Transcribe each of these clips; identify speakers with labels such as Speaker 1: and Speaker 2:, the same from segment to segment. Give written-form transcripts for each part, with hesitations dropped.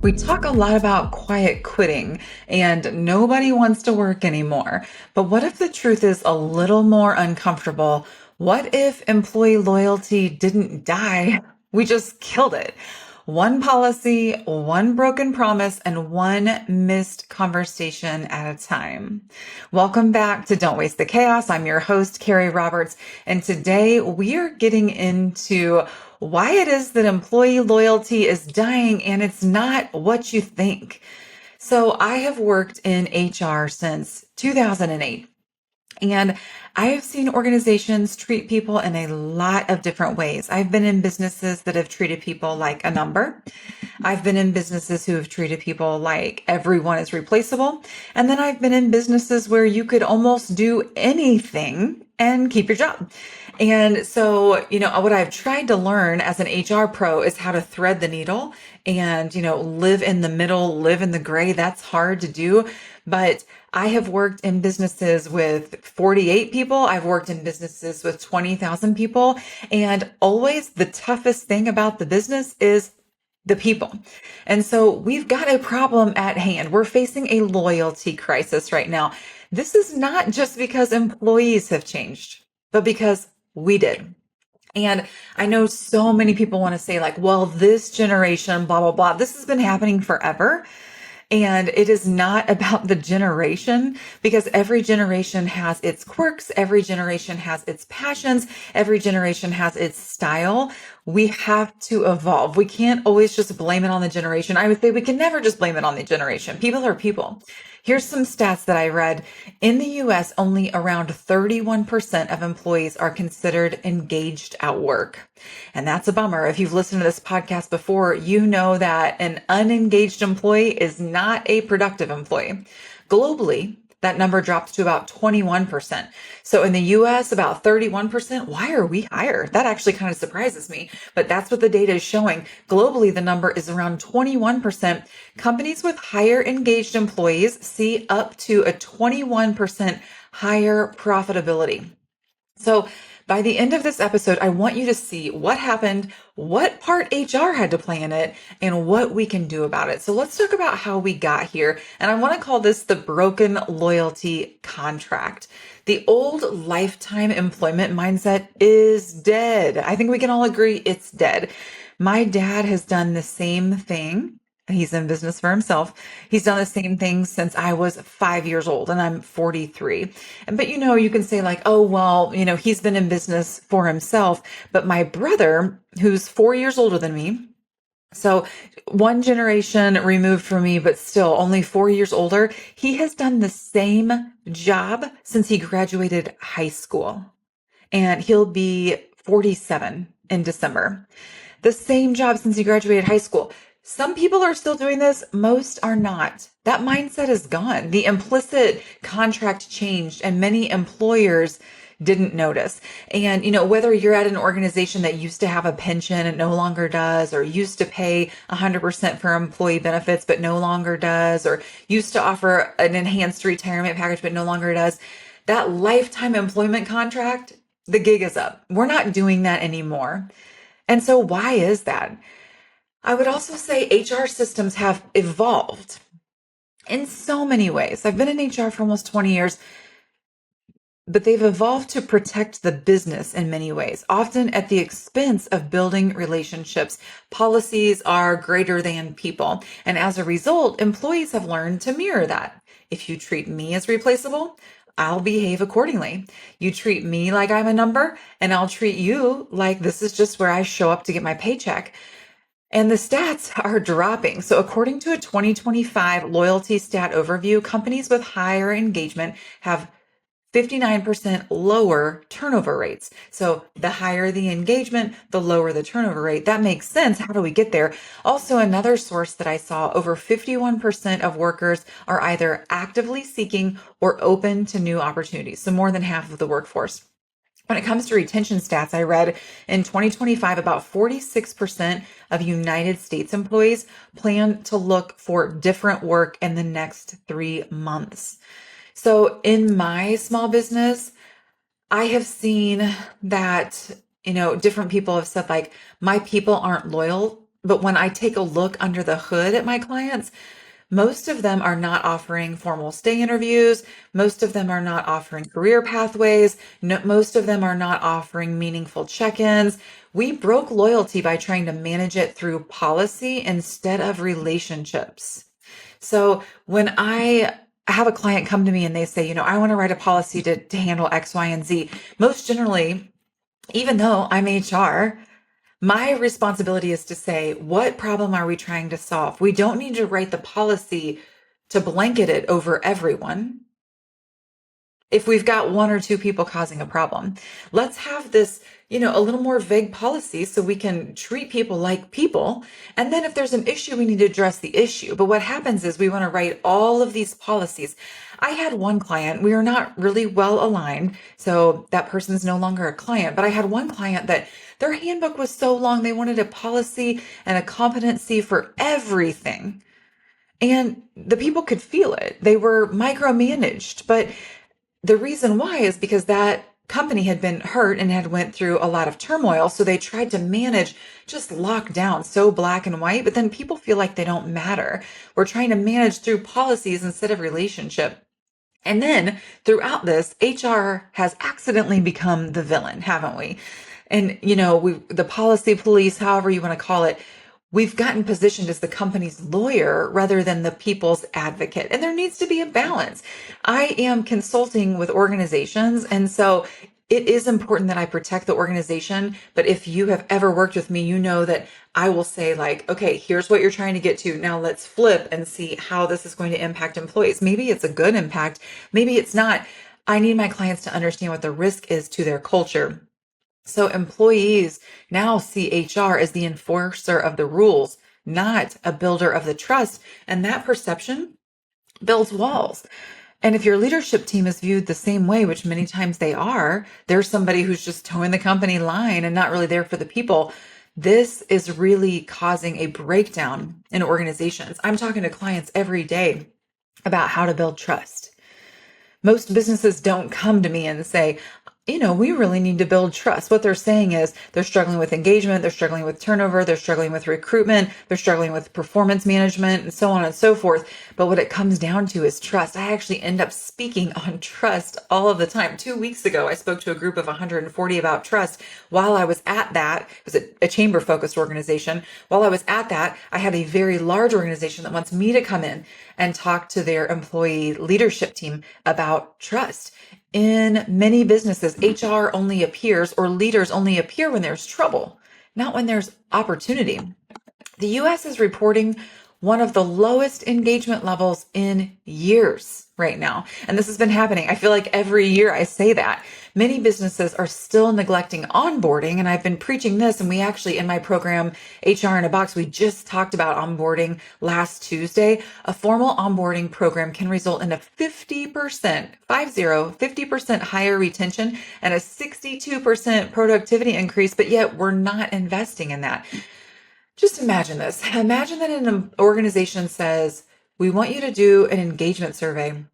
Speaker 1: We talk a lot about quiet quitting and nobody wants to work anymore. But what if the truth is a little more uncomfortable? What if employee loyalty didn't die? We just killed it. One policy, one broken promise, and one missed conversation at a time. Welcome back to Don't Waste the Chaos. I'm your host, Kerri Roberts, and today we are getting into why it is that employee loyalty is dying and it's not what you think. So I have worked in HR since 2008. And I have seen organizations treat people in a lot of different ways. I've been in businesses that have treated people like a number. I've been in businesses who have treated people like everyone is replaceable. And then I've been in businesses where you could almost do anything and keep your job. And so, what I've tried to learn as an HR pro is how to thread the needle and, live in the middle, live in the gray. That's hard to do. But I have worked in businesses with 48 people. I've worked in businesses with 20,000 people. And always the toughest thing about the business is the people. And so we've got a problem at hand. We're facing a loyalty crisis right now. This is not just because employees have changed, but because we did. And I know so many people want to say like, well, this generation, blah, blah, blah. This has been happening forever. And it is not about the generation because every generation has its quirks. Every generation has its passions. Every generation has its style. We have to evolve. We can't always just blame it on the generation. I would say we can never just blame it on the generation. People are people. Here's some stats that I read. In the US, only around 31% of employees are considered engaged at work. And that's a bummer. If you've listened to this podcast before, you know that an unengaged employee is not a productive employee. Globally, that number drops to about 21%. So in the US, about 31%. Why are we higher? That actually kind of surprises me, but that's what the data is showing. Globally, the number is around 21%. Companies with higher engaged employees see up to a 21% higher profitability. So by the end of this episode, I want you to see what happened, what part HR had to play in it, and what we can do about it. So let's talk about how we got here. And I want to call this the broken loyalty contract. The old lifetime employment mindset is dead. I think we can all agree it's dead. My dad has done the same thing. He's in business for himself. He's done the same thing since I was 5 years old and I'm 43. But you can say like, oh, well, he's been in business for himself. But my brother, who's 4 years older than me, so one generation removed from me, but still only 4 years older, he has done the same job since he graduated high school. And he'll be 47 in December. The same job since he graduated high school. Some people are still doing this. Most are not. That mindset is gone. The implicit contract changed and many employers didn't notice. And, whether you're at an organization that used to have a pension and no longer does, or used to pay 100% for employee benefits, but no longer does, or used to offer an enhanced retirement package, but no longer does, that lifetime employment contract, the gig is up. We're not doing that anymore. And so why is that? I would also say HR systems have evolved in so many ways. I've been in HR for almost 20 years, but they've evolved to protect the business in many ways, often at the expense of building relationships. Policies are greater than people. And as a result, employees have learned to mirror that. If you treat me as replaceable, I'll behave accordingly. You treat me like I'm a number, and I'll treat you like this is just where I show up to get my paycheck. And the stats are dropping. So according to a 2025 loyalty stat overview, companies with higher engagement have 59% lower turnover rates. So the higher the engagement, the lower the turnover rate. That makes sense. How do we get there? Also, another source that I saw, over 51% of workers are either actively seeking or open to new opportunities. So more than half of the workforce. When it comes to retention stats, I read in 2025, about 46% of United States employees plan to look for different work in the next 3 months. So in my small business, I have seen that, different people have said like, my people aren't loyal But when I take a look under the hood at my clients, most of them are not offering formal stay interviews. Most of them are not offering career pathways. No, most of them are not offering meaningful check-ins. We broke loyalty by trying to manage it through policy instead of relationships. So when I have a client come to me and they say, I want to write a policy to handle X, Y, and Z, most generally, even though I'm HR, my responsibility is to say, what problem are we trying to solve? We don't need to write the policy to blanket it over everyone. If we've got one or two people causing a problem, let's have this, a little more vague policy so we can treat people like people. And then if there's an issue, we need to address the issue. But what happens is we want to write all of these policies. I had one client, we were not really well aligned, so that person's no longer a client, but I had one client that their handbook was so long, they wanted a policy and a competency for everything. And the people could feel it. They were micromanaged, but the reason why is because that company had been hurt and had went through a lot of turmoil. So they tried to manage, just lock down so black and white, but then people feel like they don't matter. We're trying to manage through policies instead of relationship. And then throughout this, HR has accidentally become the villain, haven't we? And, the policy police, however you want to call it, we've gotten positioned as the company's lawyer rather than the people's advocate. And there needs to be a balance. I am consulting with organizations. And so it is important that I protect the organization. But if you have ever worked with me, you know that I will say okay, here's what you're trying to get to. Now let's flip and see how this is going to impact employees. Maybe it's a good impact. Maybe it's not. I need my clients to understand what the risk is to their culture. So employees now see HR as the enforcer of the rules, not a builder of the trust. And that perception builds walls. And if your leadership team is viewed the same way, which many times they are, there's somebody who's just towing the company line and not really there for the people. This is really causing a breakdown in organizations. I'm talking to clients every day about how to build trust. Most businesses don't come to me and say, we really need to build trust. What they're saying is they're struggling with engagement, they're struggling with turnover, they're struggling with recruitment, they're struggling with performance management, and so on and so forth. But what it comes down to is trust. I actually end up speaking on trust all of the time. 2 weeks ago, I spoke to a group of 140 about trust. While I was at that, it was a chamber-focused organization. While I was at that, I had a very large organization that wants me to come in and talk to their employee leadership team about trust. In many businesses, HR only appears or leaders only appear when there's trouble, not when there's opportunity. The US is reporting one of the lowest engagement levels in years right now. And this has been happening. I feel like every year I say that. Many businesses are still neglecting onboarding. And I've been preaching this. And we actually, in my program, HR in a Box, we just talked about onboarding last Tuesday. A formal onboarding program can result in a 50% higher retention and a 62% productivity increase. But yet we're not investing in that. Just imagine this. Imagine that an organization says, we want you to do an engagement survey,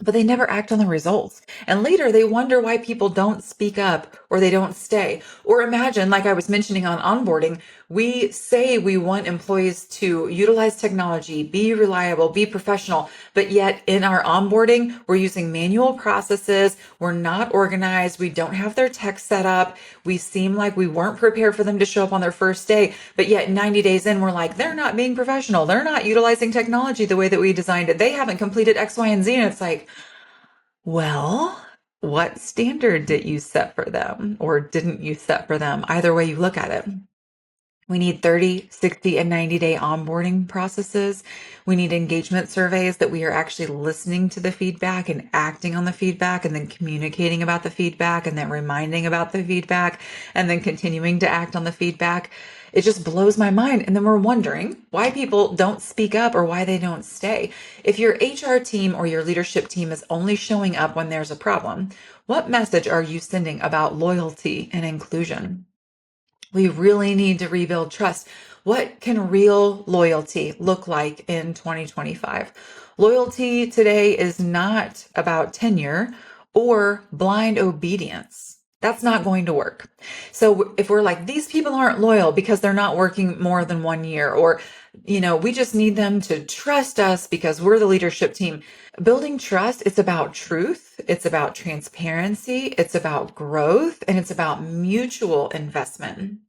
Speaker 1: but they never act on the results. And later they wonder why people don't speak up or they don't stay. Or imagine, like I was mentioning on onboarding, we say we want employees to utilize technology, be reliable, be professional, but yet in our onboarding, we're using manual processes. We're not organized. We don't have their tech set up. We seem like we weren't prepared for them to show up on their first day, but yet 90 days in, we're like, they're not being professional. They're not utilizing technology the way that we designed it. They haven't completed X, Y, and Z. And it's like, well, what standard did you set for them or didn't you set for them? Either way you look at it. We need 30, 60, and 90-day onboarding processes. We need engagement surveys that we are actually listening to the feedback and acting on the feedback and then communicating about the feedback and then reminding about the feedback and then continuing to act on the feedback. It just blows my mind. And then we're wondering why people don't speak up or why they don't stay. If your HR team or your leadership team is only showing up when there's a problem, what message are you sending about loyalty and inclusion? We really need to rebuild trust. What can real loyalty look like in 2025? Loyalty today is not about tenure or blind obedience. That's not going to work. So if we're like, these people aren't loyal because they're not working more than 1 year, or, we just need them to trust us because we're the leadership team. Building trust, it's about truth. It's about transparency. It's about growth, and it's about mutual investment.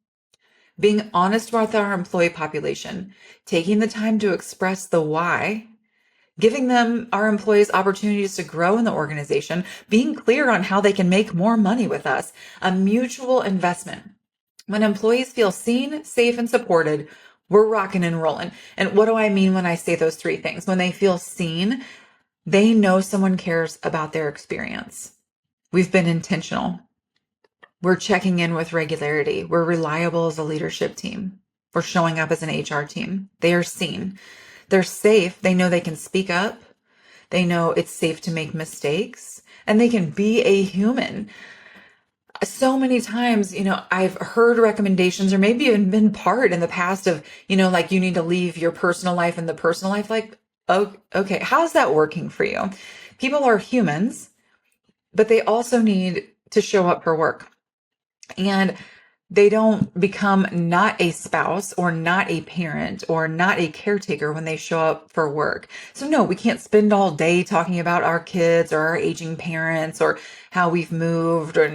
Speaker 1: Being honest with our employee population, taking the time to express the why, giving them, our employees, opportunities to grow in the organization, being clear on how they can make more money with us, a mutual investment. When employees feel seen, safe, and supported, we're rocking and rolling. And what do I mean when I say those three things? When they feel seen, they know someone cares about their experience. We've been intentional. We're checking in with regularity. We're reliable as a leadership team. We're showing up as an HR team. They are seen. They're safe. They know they can speak up. They know it's safe to make mistakes, and they can be a human. So many times, I've heard recommendations, or maybe even been part in the past of, like, you need to leave your personal life and the personal life. Like, oh, okay, how's that working for you? People are humans, but they also need to show up for work. And they don't become not a spouse or not a parent or not a caretaker when they show up for work. So no, we can't spend all day talking about our kids or our aging parents or how we've moved, or,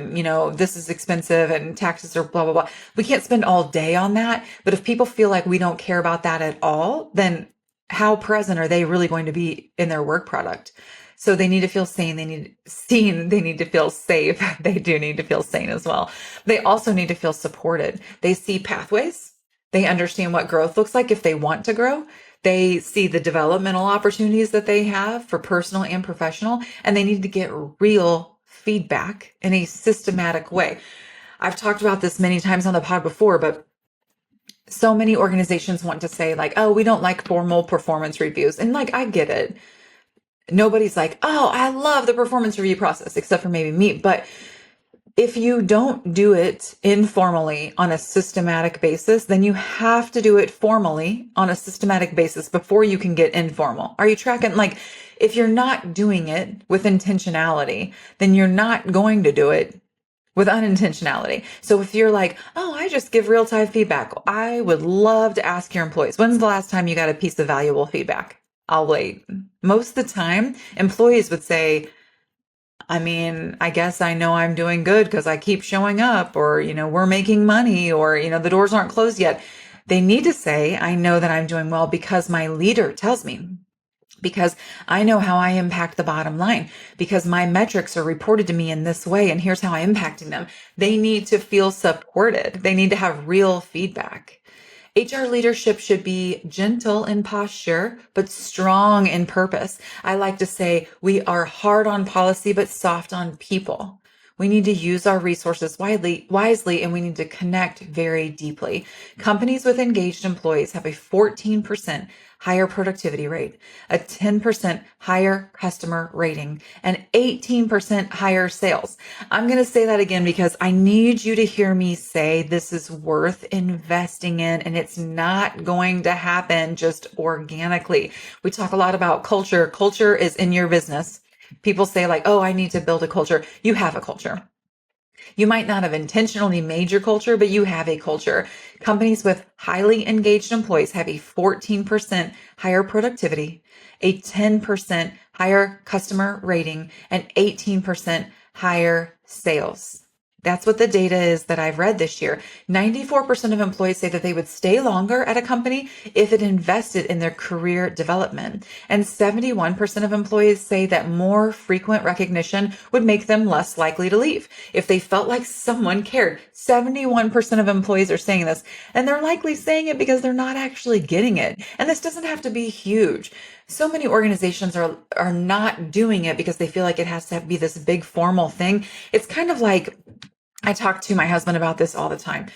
Speaker 1: this is expensive and taxes are blah, blah, blah. We can't spend all day on that. But if people feel like we don't care about that at all, then how present are they really going to be in their work product? So they need to feel seen. They need seen. They need to feel safe. They do need to feel sane as well. They also need to feel supported. They see pathways. They understand what growth looks like if they want to grow. They see the developmental opportunities that they have for personal and professional, and they need to get real feedback in a systematic way. I've talked about this many times on the pod before, but so many organizations want to say like, oh, we don't like formal performance reviews. And like, I get it. Nobody's like, oh, I love the performance review process, except for maybe me. But if you don't do it informally on a systematic basis, then you have to do it formally on a systematic basis before you can get informal. Are you tracking? Like, if you're not doing it with intentionality, then you're not going to do it with unintentionality. So if you're like, oh, I just give real-time feedback, I would love to ask your employees, when's the last time you got a piece of valuable feedback? I'll wait. Most of the time, employees would say, I guess I know I'm doing good because I keep showing up, or, we're making money, or, the doors aren't closed yet. They need to say, I know that I'm doing well because my leader tells me, because I know how I impact the bottom line, because my metrics are reported to me in this way, and here's how I'm impacting them. They need to feel supported. They need to have real feedback. HR leadership should be gentle in posture, but strong in purpose. I like to say we are hard on policy, but soft on people. We need to use our resources wisely, and we need to connect very deeply. Companies with engaged employees have a 14% higher productivity rate, a 10% higher customer rating, and 18% higher sales. I'm going to say that again because I need you to hear me say this is worth investing in, and it's not going to happen just organically. We talk a lot about culture. Culture is in your business. People say like, oh, I need to build a culture. You have a culture. You might not have intentionally made your culture, but you have a culture. Companies with highly engaged employees have a 14% higher productivity, a 10% higher customer rating, and 18% higher sales. That's what the data is that I've read this year. 94% of employees say that they would stay longer at a company if it invested in their career development. And 71% of employees say that more frequent recognition would make them less likely to leave if they felt like someone cared. 71% of employees are saying this, and they're likely saying it because they're not actually getting it. And this doesn't have to be huge. So many organizations are not doing it because they feel like it has to be this big formal thing. It's kind of like, I talk to my husband about this all the time.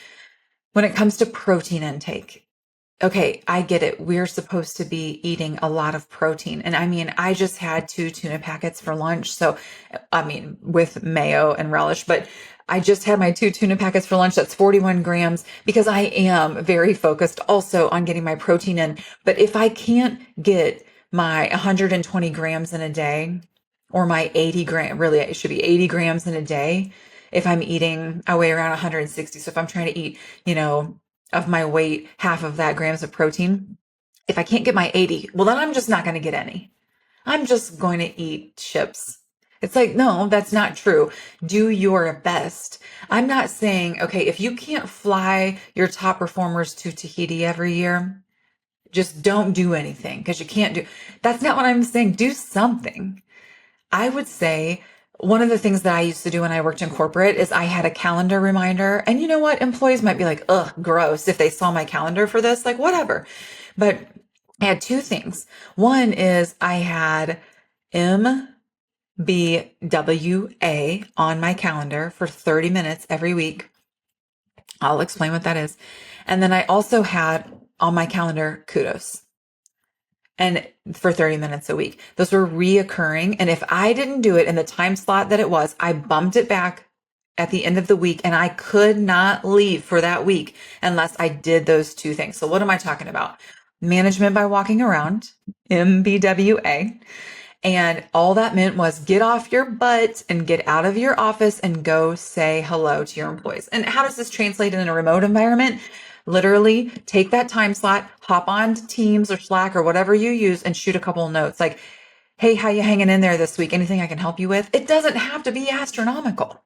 Speaker 1: When it comes to protein intake, okay, I get it. We're supposed to be eating a lot of protein. And I just had 2 tuna packets for lunch. So, with mayo and relish, but I just had my 2 tuna packets for lunch. That's 41 grams because I am very focused also on getting my protein in. But if I can't get my 120 grams in a day, or my 80 gram, really it should be 80 grams in a day, if I'm eating, I weigh around 160. So if I'm trying to eat, of my weight, half of that grams of protein, if I can't get my 80, well, then I'm just not going to get any. I'm just going to eat chips. It's like, no, that's not true. Do your best. I'm not saying, okay, if you can't fly your top performers to Tahiti every year, just don't do anything because you can't do. That's not what I'm saying. Do something. I would say one of the things that I used to do when I worked in corporate is I had a calendar reminder. And you know what? Employees might be like, ugh, gross if they saw my calendar for this, like whatever. But I had two things. One is I had MBWA on my calendar for 30 minutes every week. I'll explain what that is. And then I also had on my calendar Kudos, and for 30 minutes a week. Those were reoccurring. And if I didn't do it in the time slot that it was, I bumped it back at the end of the week, and I could not leave for that week unless I did those two things. So what am I talking about? Management by walking around, MBWA. And all that meant was get off your butt and get out of your office and go say hello to your employees. And how does this translate in a remote environment? Literally take that time slot, hop on to Teams or Slack or whatever you use and shoot a couple of notes like, hey, how you hanging in there this week? Anything I can help you with? It doesn't have to be astronomical.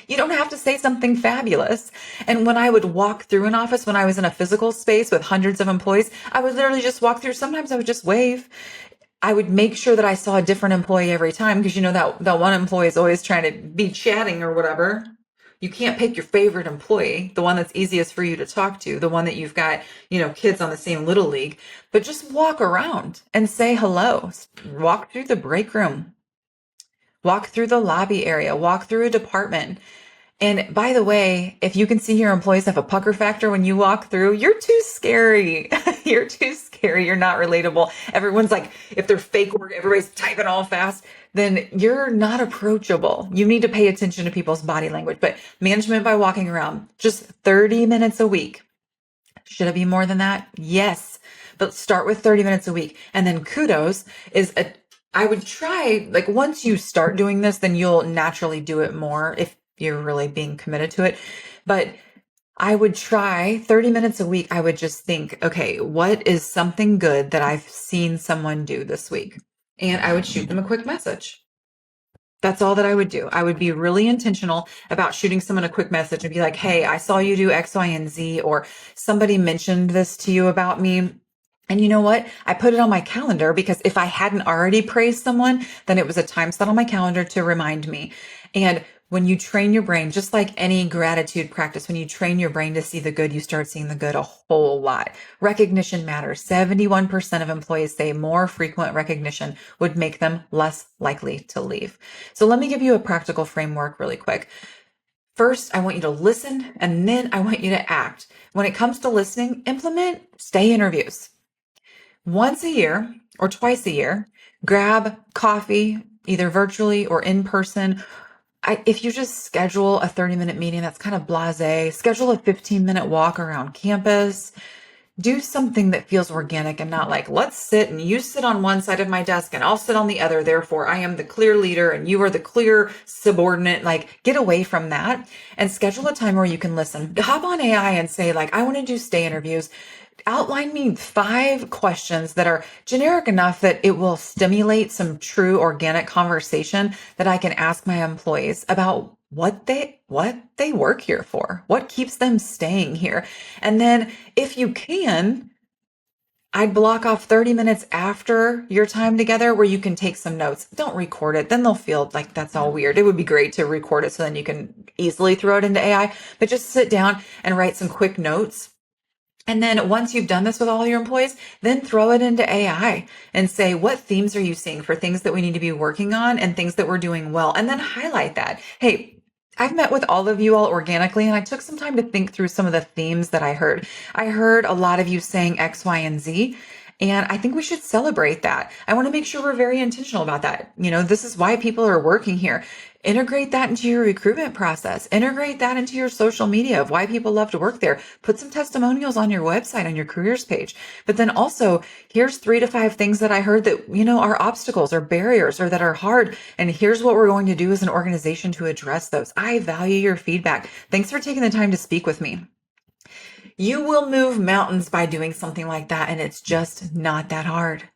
Speaker 1: You don't have to say something fabulous. And when I would walk through an office, when I was in a physical space with hundreds of employees, I would literally just walk through. Sometimes I would just wave. I would make sure that I saw a different employee every time because that one employee is always trying to be chatting or whatever. You can't pick your favorite employee, the one that's easiest for you to talk to, the one that you've got, kids on the same little league, but just walk around and say hello. Walk through the break room, walk through the lobby area, walk through a department. And by the way, if you can see your employees have a pucker factor when you walk through, you're too scary. You're too scary. You're not relatable. Everyone's like, if they're fake work, everybody's typing all fast, then you're not approachable. You need to pay attention to people's body language. But management by walking around, just 30 minutes a week. Should it be more than that? Yes. But start with 30 minutes a week. And then Kudos is I would try, like once you start doing this, then you'll naturally do it more if you're really being committed to it. But I would try 30 minutes a week. I would just think, okay, what is something good that I've seen someone do this week? And I would shoot them a quick message. That's all that I would do. I would be really intentional about shooting someone a quick message and be like, hey, I saw you do X, Y, and Z, or somebody mentioned this to you about me. And you know what? I put it on my calendar because if I hadn't already praised someone, then it was a time slot on my calendar to remind me. And when you train your brain, just like any gratitude practice, when you train your brain to see the good, you start seeing the good a whole lot. Recognition matters. 71% of employees say more frequent recognition would make them less likely to leave. So let me give you a practical framework really quick. First, I want you to listen, and then I want you to act. When it comes to listening, implement stay interviews. Once a year or twice a year, grab coffee, either virtually or in person. If you just schedule a 30-minute meeting, that's kind of blasé. Schedule a 15-minute walk around campus. Do something that feels organic and not like, let's sit and you sit on one side of my desk and I'll sit on the other. Therefore, I am the clear leader and you are the clear subordinate. Like, get away from that and schedule a time where you can listen. Hop on AI and say, like, I want to do stay interviews. Outline me 5 questions that are generic enough that it will stimulate some true organic conversation that I can ask my employees about what they work here for, what keeps them staying here. And then if you can, I'd block off 30 minutes after your time together where you can take some notes. Don't record it. Then they'll feel like that's all weird. It would be great to record it so then you can easily throw it into AI, but just sit down and write some quick notes. And then once you've done this with all your employees, then throw it into AI and say, what themes are you seeing for things that we need to be working on and things that we're doing well? And then highlight that. Hey, I've met with all of you all organically, and I took some time to think through some of the themes that I heard. I heard a lot of you saying X, Y, and Z. And I think we should celebrate that. I want to make sure we're very intentional about that. This is why people are working here. Integrate that into your recruitment process. Integrate that into your social media of why people love to work there. Put some testimonials on your website, on your careers page. But then also, here's 3 to 5 things that I heard that, are obstacles or barriers or that are hard. And here's what we're going to do as an organization to address those. I value your feedback. Thanks for taking the time to speak with me. You will move mountains by doing something like that. And it's just not that hard.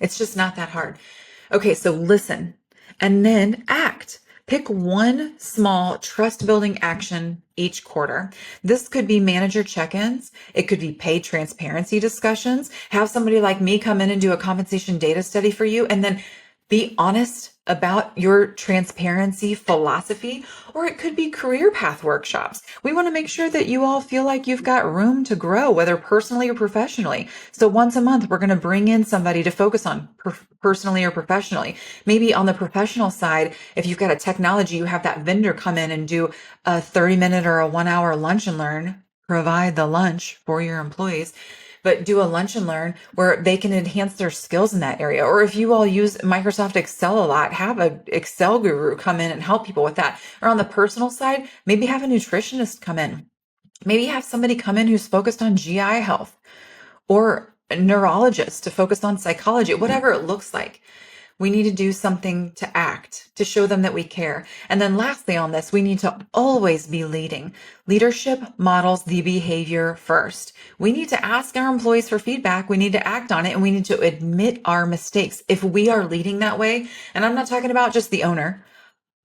Speaker 1: It's just not that hard. Okay, so listen and then act. Pick one small trust building action each quarter. This could be manager check-ins. It could be paid transparency discussions. Have somebody like me come in and do a compensation data study for you, and then be honest about your transparency philosophy. Or it could be career path workshops. We want to make sure that you all feel like you've got room to grow, whether personally or professionally. So once a month, we're going to bring in somebody to focus on personally or professionally. Maybe on the professional side, if you've got a technology, you have that vendor come in and do a 30-minute or a 1-hour lunch and learn, provide the lunch for your employees, but do a lunch and learn where they can enhance their skills in that area. Or if you all use Microsoft Excel a lot, have an Excel guru come in and help people with that. Or on the personal side, maybe have a nutritionist come in. Maybe have somebody come in who's focused on GI health, or a neurologist to focus on psychology, whatever it looks like. We need to do something to act, to show them that we care. And then lastly on this, we need to always be leading. Leadership models the behavior first. We need to ask our employees for feedback. We need to act on it, and we need to admit our mistakes. If we are leading that way, and I'm not talking about just the owner,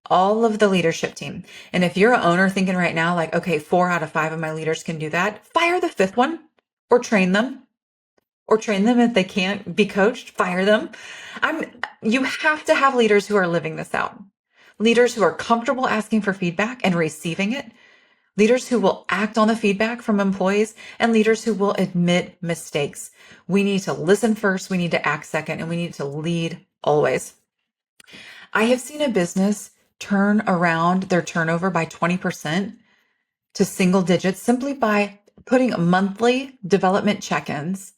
Speaker 1: all of the leadership team. And if you're an owner thinking right now, like, okay, 4 out of 5 of my leaders can do that, fire the 5th one, or train them. Or train them if they can't be coached, fire them. You have to have leaders who are living this out. Leaders who are comfortable asking for feedback and receiving it. Leaders who will act on the feedback from employees, and leaders who will admit mistakes. We need to listen first, we need to act second, and we need to lead always. I have seen a business turn around their turnover by 20% to single digits simply by putting monthly development check-ins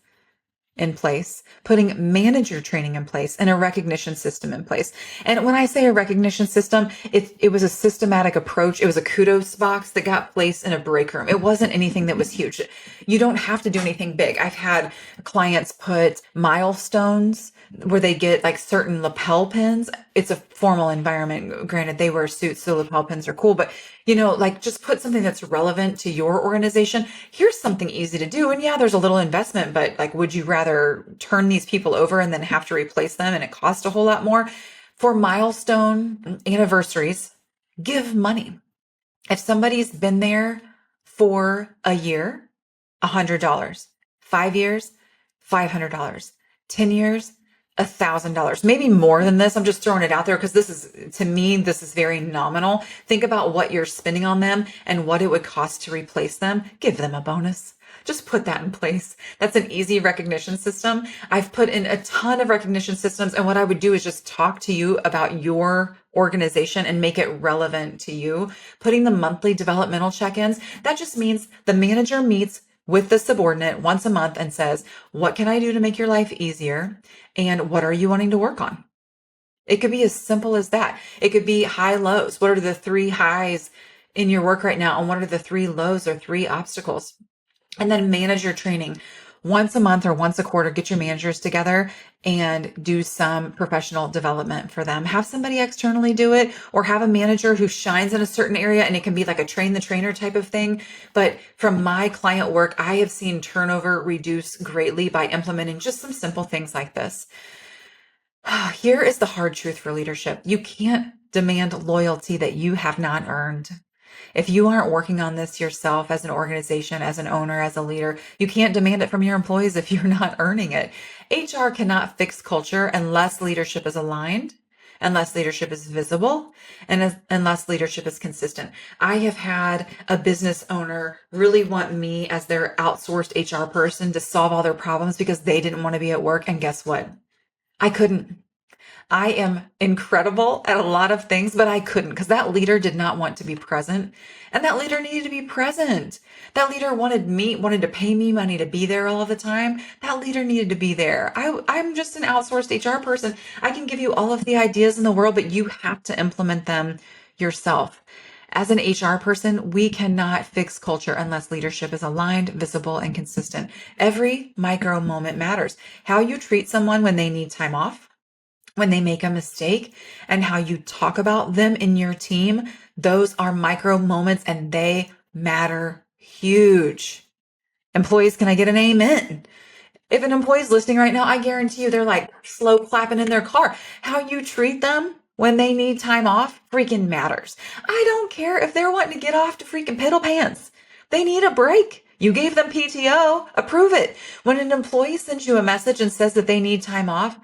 Speaker 1: in place, putting manager training in place, and a recognition system in place. And when I say a recognition system, it was a systematic approach. It was a Kudos box that got placed in a break room. It wasn't anything that was huge. You don't have to do anything big. I've had clients put milestones where they get like certain lapel pins. It's a formal environment. Granted, they wear suits, so lapel pins are cool, but like just put something that's relevant to your organization. Here's something easy to do. And yeah, there's a little investment, but like, would you rather turn these people over and then have to replace them and it costs a whole lot more? For milestone anniversaries, give money. If somebody's been there for a year, $100, 5 years, $500, 10 years, $1,000, maybe more than this. I'm just throwing it out there because to me, this is very nominal. Think about what you're spending on them and what it would cost to replace them. Give them a bonus. Just put that in place. That's an easy recognition system. I've put in a ton of recognition systems, and what I would do is just talk to you about your organization and make it relevant to you. Putting the monthly developmental check-ins, that just means the manager meets with the subordinate once a month and says, what can I do to make your life easier? And what are you wanting to work on? It could be as simple as that. It could be high lows. What are the 3 highs in your work right now? And what are the 3 lows or 3 obstacles? And then manager training. Once a month or once a quarter, get your managers together and do some professional development for them. Have somebody externally do it, or have a manager who shines in a certain area, and it can be like a train the trainer type of thing. But from my client work, I have seen turnover reduce greatly by implementing just some simple things like this. Here is the hard truth for leadership. You can't demand loyalty that you have not earned. If you aren't working on this yourself as an organization, as an owner, as a leader, you can't demand it from your employees if you're not earning it. HR cannot fix culture unless leadership is aligned, unless leadership is visible, and unless leadership is consistent. I have had a business owner really want me as their outsourced HR person to solve all their problems because they didn't want to be at work. And guess what? I couldn't. I am incredible at a lot of things, but I couldn't because that leader did not want to be present. And that leader needed to be present. That leader wanted to pay me money to be there all of the time. That leader needed to be there. I'm just an outsourced HR person. I can give you all of the ideas in the world, but you have to implement them yourself. As an HR person, we cannot fix culture unless leadership is aligned, visible, and consistent. Every micro moment matters. How you treat someone when they need time off, when they make a mistake, and how you talk about them in your team, those are micro moments and they matter huge. Employees, can I get an amen? If an employee's listening right now, I guarantee you they're like slow clapping in their car. How you treat them when they need time off freaking matters. I don't care if they're wanting to get off to freaking piddle pants. They need a break. You gave them PTO, approve it. When an employee sends you a message and says that they need time off,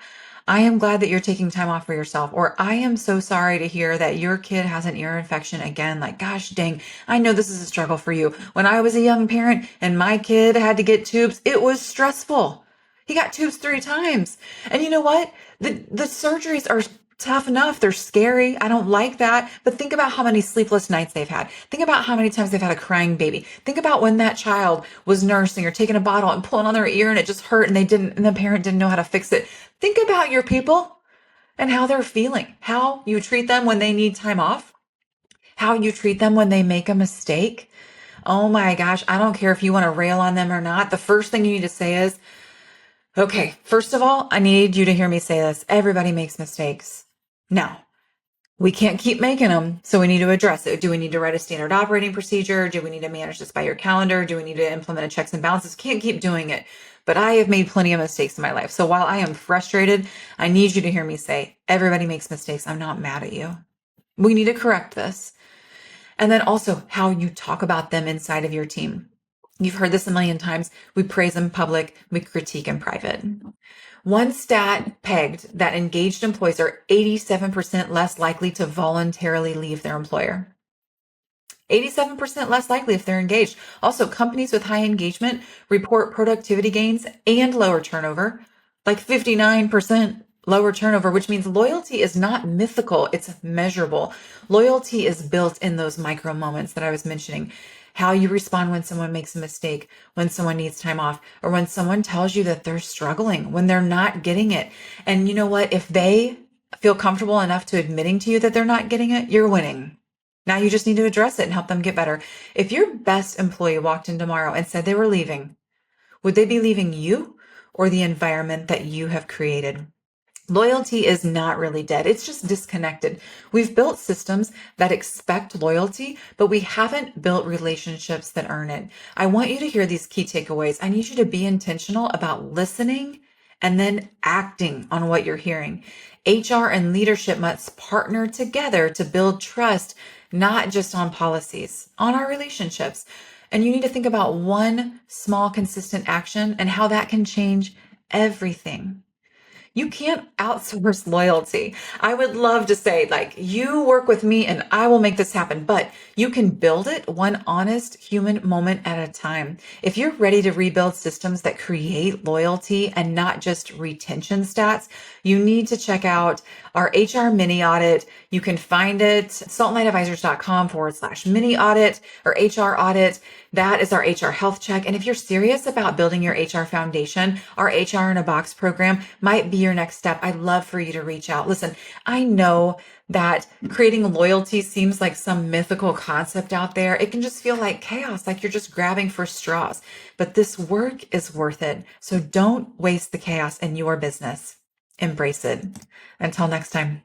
Speaker 1: I am glad that you're taking time off for yourself, or I am so sorry to hear that your kid has an ear infection again. Like, gosh dang, I know this is a struggle for you. When I was a young parent and my kid had to get tubes, it was stressful. He got tubes 3 times. And you know what? The surgeries are tough enough. They're scary. I don't like that. But think about how many sleepless nights they've had. Think about how many times they've had a crying baby. Think about when that child was nursing or taking a bottle and pulling on their ear and it just hurt and the parent didn't know how to fix it. Think about your people and how they're feeling, how you treat them when they need time off, how you treat them when they make a mistake. Oh my gosh. I don't care if you want to rail on them or not. The first thing you need to say is, okay, first of all, I need you to hear me say this. Everybody makes mistakes. Now, we can't keep making them, so we need to address it. Do we need to write a standard operating procedure? Do we need to manage this by your calendar? Do we need to implement a checks and balances? Can't keep doing it. But I have made plenty of mistakes in my life. So while I am frustrated, I need you to hear me say, everybody makes mistakes. I'm not mad at you. We need to correct this. And then also how you talk about them inside of your team. You've heard this a million times. We praise in public, we critique in private. One stat pegged that engaged employees are 87% less likely to voluntarily leave their employer. 87% less likely if they're engaged. Also, companies with high engagement report productivity gains and lower turnover, like 59% lower turnover, which means loyalty is not mythical, it's measurable. Loyalty is built in those micro moments that I was mentioning. How you respond when someone makes a mistake, when someone needs time off, or when someone tells you that they're struggling, when they're not getting it. And you know what? If they feel comfortable enough to admitting to you that they're not getting it, you're winning. Now you just need to address it and help them get better. If your best employee walked in tomorrow and said they were leaving, would they be leaving you or the environment that you have created? Loyalty is not really dead. It's just disconnected. We've built systems that expect loyalty, but we haven't built relationships that earn it. I want you to hear these key takeaways. I need you to be intentional about listening and then acting on what you're hearing. HR and leadership must partner together to build trust, not just on policies, on our relationships. And you need to think about one small, consistent action and how that can change everything. You can't outsource loyalty. I would love to say, like, you work with me and I will make this happen, but you can build it one honest human moment at a time. If you're ready to rebuild systems that create loyalty and not just retention stats, you need to check out our HR mini audit. You can find it saltlightadvisors.com/mini audit or HR audit. That is our HR health check. And if you're serious about building your HR foundation, our HR in a Box program might be your next step. I'd love for you to reach out. Listen, I know that creating loyalty seems like some mythical concept out there. It can just feel like chaos, like you're just grabbing for straws. But this work is worth it. So don't waste the chaos in your business. Embrace it. Until next time.